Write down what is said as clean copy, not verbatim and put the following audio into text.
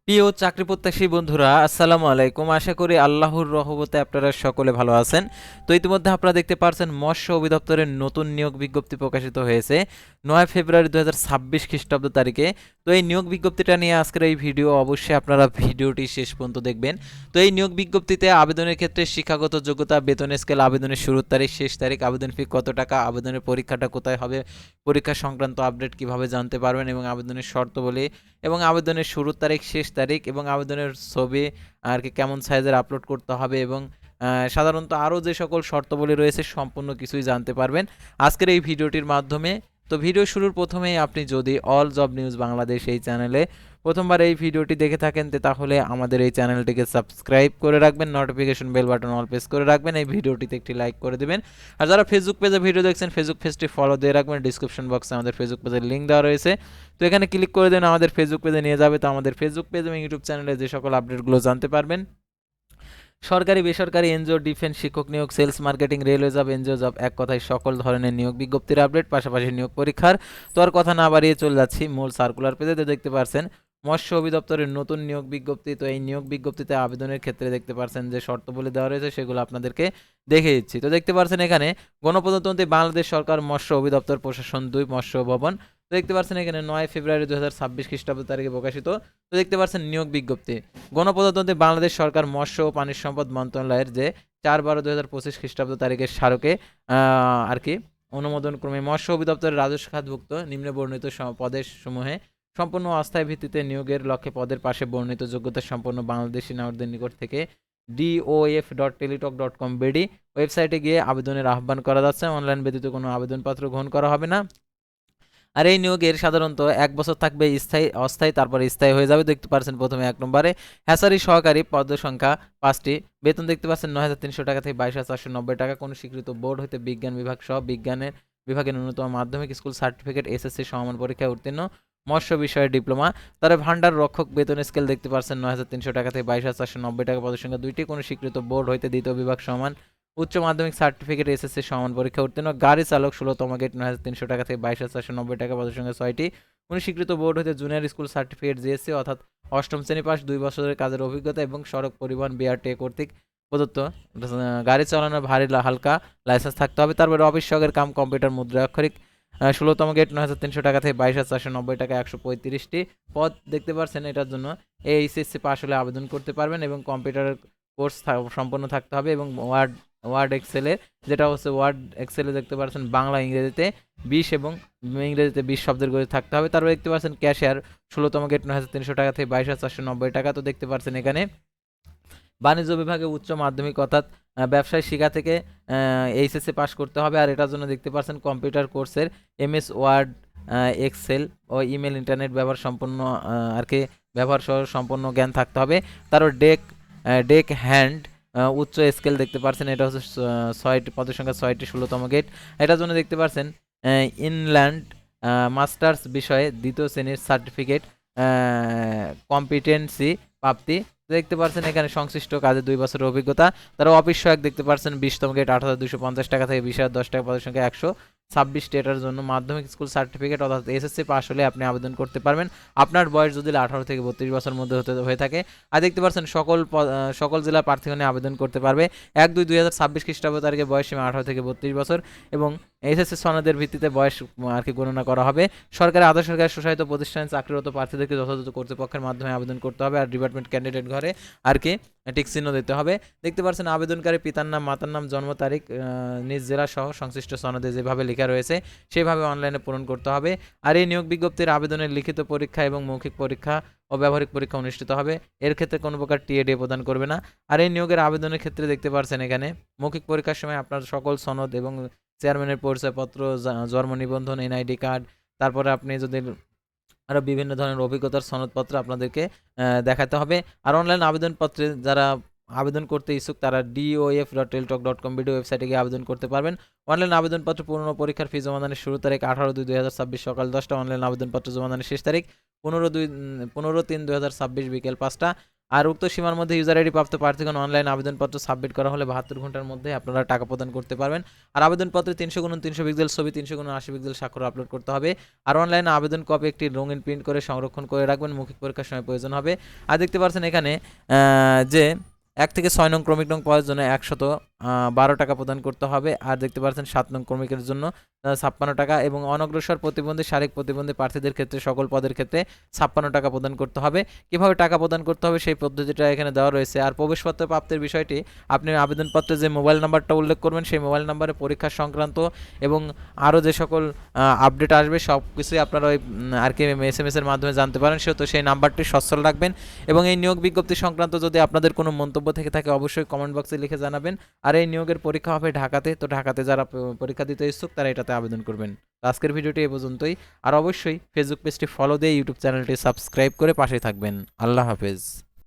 প্রিয় চাকরি প্রত্যাশী বন্ধুরা, আসসালামু আলাইকুম। আশা করি আল্লাহর রহমতে আপনারা সকলে ভালো আছেন। তো ইতিমধ্যে আপনারা দেখতে পাচ্ছেন মৎস্য অধিদপ্তরের নতুন নিয়োগ বিজ্ঞপ্তি প্রকাশিত হয়েছে ৯ ফেব্রুয়ারি ২০২৬ খ্রিস্টাব্দ তারিখে। তো এই নিয়োগ বিজ্ঞপ্তিটা নিয়ে আজকের এই ভিডিও, অবশ্যই আপনারা ভিডিওটি শেষ পর্যন্ত দেখবেন। তো এই নিয়োগ বিজ্ঞপ্তিতে আবেদনের ক্ষেত্রে শিক্ষাগত যোগ্যতা, বেতন স্কেল, আবেদনের শুরুর তারিখ, শেষ তারিখ, আবেদন ফি কত টাকা, আবেদনের পরীক্ষাটা কোথায় হবে, পরীক্ষা সংক্রান্ত আপডেট কিভাবে জানতে পারবেন এবং আবেদনের শর্তাবলী এবং আবেদনের শুরুর তারিখ, শেষ তারিখ এবং আবেদনের ছবি আর কি কেমন সাইজের আপলোড করতে হবে এবং সাধারণত আরও যে সকল শর্তাবলী রয়েছে সম্পূর্ণ কিছুই জানতে পারবেন আজকের এই ভিডিওটির মাধ্যমে। তো ভিডিও শুরুর প্রথমেই আপনি যদি অল জব নিউজ বাংলাদেশ এই চ্যানেলে প্রথমবার এই ভিডিওটি দেখে থাকেন তাহলে আমাদের এই চ্যানেলটিকে সাবস্ক্রাইব করে রাখবেন, notification bell button all press করে রাখবেন, এই ভিডিওটিতে একটি লাইক করে দেবেন। আর যারা ফেসবুক পেজে ভিডিও দেখছেন, ফেসবুক পেজটি ফলো দিয়ে রাখবেন। ডিসক্রিপশন বক্সে আমাদের ফেসবুক পেজের লিঙ্ক দেওয়া রয়েছে, তো এখানে ক্লিক করে দেন, আমাদের ফেসবুক পেজে নিয়ে যাবে। তো আমাদের ফেসবুক পেজ এবং ইউটিউব চ্যানেলে যে সকল আপডেটগুলো জানতে পারবেন, সরকারি বেসরকারি এনজিও, ডিফেন্স, শিক্ষক নিয়োগ, sales, marketing, railway job, NGO job, এক কথায় সকল ধরনের নিয়োগ বিজ্ঞপ্তির আপডেট, পাশাপাশি নিয়োগ পরীক্ষার। তো আর কথা না বাড়িয়ে চলে যাচ্ছি মূল সার্কুলার পেজে। দেখতে পারছেন মৎস্য অধিদপ্তরের নতুন নিয়োগ বিজ্ঞপ্তি। তো এই নিয়োগ বিজ্ঞপ্তিতে আবেদনের ক্ষেত্রে দেখতে পারছেন যে শর্তাবলী দেওয়া রয়েছে সেগুলো আপনাদেরকে দেখে দিচ্ছি। তো দেখতে পারছেন এখানে গণপ্রজাতন্ত্রী বাংলাদেশ সরকার মৎস্য অধিদপ্তর প্রশাসন ২ মৎস্য ভবন। তো দেখতে পাচ্ছেন এখানে ৯ ফেব্রুয়ারি ২০২৬ খ্রিস্টাব্দ তারিখে প্রকাশিত। তো দেখতে পাচ্ছেন নিয়োগ বিজ্ঞপ্তি গণপ্রজাতন্ত্রী বাংলাদেশ সরকার মৎস্য ও পানি সম্পদ মন্ত্রণালয়ের যে ৪/১২/২০২৫ খ্রিস্টাব্দ তারিখের স্মারকে আর কি অনুমোদন ক্রমে মৎস্য অধিদপ্তরের রাজস্ব খাতভুক্ত নিম্নে বর্ণিত পদের সমূহে সম্পূর্ণ অস্থায়ী ভিত্তিতে নিয়োগের লক্ষ্যে পদের পাশে বর্ণিত যোগ্যতা সম্পন্ন বাংলাদেশি নাগরিকদের নিকট থেকে dof.teletalk.com.bd ওয়েবসাইটে গিয়ে আবেদনের আহ্বান করা যাচ্ছে। অনলাইন ব্যতীত কোনো আবেদনপত্র গ্রহণ করা হবে না। আর এই নিয়োগের সাধারণত ১ বছর থাকবে স্থায়ী, অস্থায়ী, তারপরে স্থায়ী হয়ে যাবে। দেখতে পাচ্ছেন প্রথমে ১ নম্বরে হ্যাচারি সহকারী, পদ সংখ্যা ৫টি, বেতন দেখতে পাচ্ছেন ৯,৩০০ টাকা থেকে ২২,৪৯০ টাকা। কোনো স্বীকৃত বোর্ড হতে বিজ্ঞান বিভাগ সহ বিজ্ঞানের বিভাগের ন্যূনতম মাধ্যমিক স্কুল সার্টিফিকেট, এসএসসি সমমান পরীক্ষায় উত্তীর্ণ, মৎস্য বিষয়ে ডিপ্লোমা। তারা ভান্ডার রক্ষক, বেতন স্কেল দেখতে পাচ্ছেন ৯,৩০০ টাকা থেকে ২২,৪৯০ টাকা। পদের সংখ্যা ২টি, কোনো স্বীকৃত বোর্ড হইতে দ্বিতীয় বিভাগ সমান উচ্চ মাধ্যমিক সার্টিফিকেট, এসএসসি সমান পরীক্ষা উত্তীর্ণ। গাড়ি চালক ১৬তম গেট ৯,৩০০ টাকা থেকে ২২,৪৯০ টাকা। পদের সংখ্যা ৬টি, কোনো স্বীকৃত বোর্ড হতে জুনিয়র স্কুল সার্টিফিকেট, জিএসসি অর্থাৎ অষ্টম শ্রেণী পাস, ২ বছরের কাজের অভিজ্ঞতা এবং সড়ক পরিবহন বিআরটিএ কর্তৃক প্রদত্ত গাড়ি চালানোর ভারী হালকা লাইসেন্স থাকতে হবে। তারপরে অফিস সহকারী কাম কম্পিউটার মুদ্রা অক্ষরিক ১৬তম গেট ৯,৩০০ টাকা থেকে ২২,৪৯০ টাকা। ১৩৫টি পদ দেখতে পাচ্ছেন। এটার জন্য এইচএসসি পাস হলে আবেদন করতে পারবেন এবং কম্পিউটারের কোর্স সম্পন্ন থাকতে হবে এবং ওয়ার্ড এক্সেলে, যেটা হচ্ছে ওয়ার্ড এক্সেলে দেখতে পাচ্ছেন বাংলা ইংরেজিতে ২০ এবং ইংরেজিতে ২০ শব্দের করে থাকতে হবে। তারপর দেখতে পাচ্ছেন ক্যাশিয়ার ১৬তম গেট ৯,৩০০ টাকা থেকে ২২,৪৯০ টাকা। তো দেখতে পাচ্ছেন এখানে বাণিজ্য বিভাগে উচ্চ মাধ্যমিক অর্থাৎ ব্যবসায় শিক্ষা থেকে এইচএসসি পাস করতে হবে। আর এটার জন্য দেখতে পাচ্ছেন কম্পিউটার কোর্সের এমএস ওয়ার্ড, এক্সেল ও ইমেল, ইন্টারনেট ব্যবহার সম্পন্ন আর কি ব্যবহার সহ সম্পন্ন জ্ঞান থাকতে হবে। তারপর ডেক হ্যান্ড উচ্চ স্কেল দেখতে পাচ্ছেন, এটা হচ্ছে ৬টি, পদের সংখ্যা ৬টি, ১৬তম গেট। এটার জন্য দেখতে পাচ্ছেন ইনল্যান্ড মাস্টার্স বিষয়ে দ্বিতীয় শ্রেণীর সার্টিফিকেট, কম্পিটেন্সি প্রাপ্তি দেখতে পাচ্ছেন এখানে সংশ্লিষ্ট কাজে ২ বছরের অভিজ্ঞতা। তারা অফিস সহায়ক দেখতে পাচ্ছেন ২০তম গেট ৮,২৫০ টাকা থেকে ২০,০১০ টাকা। পদের সংখ্যা ১২৬টি। এটার জন্য মাধ্যমিক স্কুল সার্টিফিকেট অর্থাৎ এসএসসি পাস হলে আপনি আবেদন করতে পারবেন। আপনার বয়স যদি ১৮ থেকে ৩২ বছরের মধ্যে হয়ে থাকে। আর দেখতে পাচ্ছেন সকল জেলার প্রার্থীগণ আবেদন করতে পারবে। ১/২/২০২৬ খ্রিস্টাব্দ তারিখে বয়স সীমা ১৮ থেকে ৩২ বছর এবং এসএসসি সনদের ভিত্তিতে বয়স আর কি গণনা করা হবে। সরকারি, আধা সরকারি, স্বশাসিত প্রতিষ্ঠানে চাকরিরত প্রার্থীদেরকে যথাযথ কর্তৃপক্ষের মাধ্যমে আবেদন করতে হবে। আর ডিপার্টমেন্ট ক্যান্ডিডেট ঘরে আর কি টিক চিহ্ন দিতে হবে। দেখতে পাচ্ছেন আবেদনকারী পিতার নাম, মাতার নাম, জন্ম তারিখ, নিজ জেলা সহ সংশ্লিষ্ট সনদে যেভাবে লেখা রয়েছে সেভাবে অনলাইনে পূরণ করতে হবে। আর এই নিয়োগ বিজ্ঞপ্তির আবেদনের লিখিত পরীক্ষা এবং মৌখিক পরীক্ষা ও ব্যবহারিক পরীক্ষা অনুষ্ঠিত হবে। এর ক্ষেত্রে কোনো প্রকার টিএডি প্রদান করবে না। আর এই নিয়োগের আবেদনের ক্ষেত্রে দেখতে পাচ্ছেন এখানে মৌখিক পরীক্ষার সময় আপনার সকল সনদ এবং চেয়ারম্যানের পরিচয়পত্র, জন্ম নিবন্ধন, এনআইডি কার্ড, তারপরে আপনি যদি আরও বিভিন্ন ধরনের অভিজ্ঞতার সনদপত্র আপনাদেরকে দেখাতে হবে। আর অনলাইন আবেদনপত্রে যারা আবেদন করতে ইচ্ছুক তারা dof.teletalk.com.bd ওয়েবসাইটে গিয়ে আবেদন করতে পারবেন। অনলাইন আবেদনপত্র পূর্ণ পরীক্ষার ফি জমাদানের শুরু তারিখ ১৮/২/২০২৬ সকাল ১০টা। অনলাইন আবেদনপত্র জমাদানের শেষ তারিখ ১৫/৩/২০২৬ বিকেল ৫টা। আর উক্ত সীমার মধ্যে ইউজার আইডি প্রাপ্ত প্রার্থীগণ অনলাইন আবেদনপত্র সাবমিট করা হলে 72 ঘন্টার মধ্যে আপনারা টাকা প্রদান করতে পারবেন। আর আবেদনপত্রে 300x300 পিক্সেল ছবি, 300x80 পিক্সেল স্বাক্ষর আপলোড করতে হবে। আর অনলাইনে আবেদন কপি একটি রঙিন প্রিন্ট করে সংরক্ষণ করে রাখবেন, মৌখিক পরীক্ষার সময় প্রয়োজন হবে। আর দেখতে পাচ্ছেন এখানে যে 1 থেকে 6 নং ক্রমিক নং পাওয়ার জন্য 112 টাকা প্রদান করতে হবে। আর দেখতে পাচ্ছেন 7 নং ক্রমিকের জন্য 56 টাকা এবং অনগ্রসর প্রতিবন্ধী শারীরিক প্রতিবন্ধী প্রার্থীদের ক্ষেত্রে সকল পদের ক্ষেত্রে 56 টাকা প্রদান করতে হবে। কিভাবে টাকা প্রদান করতে হবে সেই পদ্ধতিটা এখানে দেওয়া রয়েছে। আর প্রবেশপত্র প্রাপ্তির বিষয়টি আপনি আবেদনপত্রে যে মোবাইল নাম্বারটা উল্লেখ করবেন সেই মোবাইল নাম্বারে পরীক্ষা সংক্রান্ত এবং আরও যে সকল আপডেট আসবে সব কিছুই আপনারা ওই আর কি SMS এর মাধ্যমে জানতে পারেন, সেহেতু সেই নাম্বারটি সচ্ছল রাখবেন। এবং এই নিয়োগ বিজ্ঞপ্তি সংক্রান্ত যদি আপনাদের কোনো মন্তব্য থেকে থাকে অবশ্যই কমেন্ট বক্সে লিখে জানাবেন। আর এই নিয়োগের পরীক্ষা হবে ঢাকাতে, তো ঢাকাতে যারা পরীক্ষা দিতে ইচ্ছুক তারা এটাতে আবেদন করবেন। তো আজকের ভিডিওটি এ পর্যন্তই। আর অবশ্যই ফেসবুক পেজটি ফলো দিয়ে ইউটিউব চ্যানেলটি সাবস্ক্রাইব করে পাশে থাকবেন। আল্লাহ হাফেজ।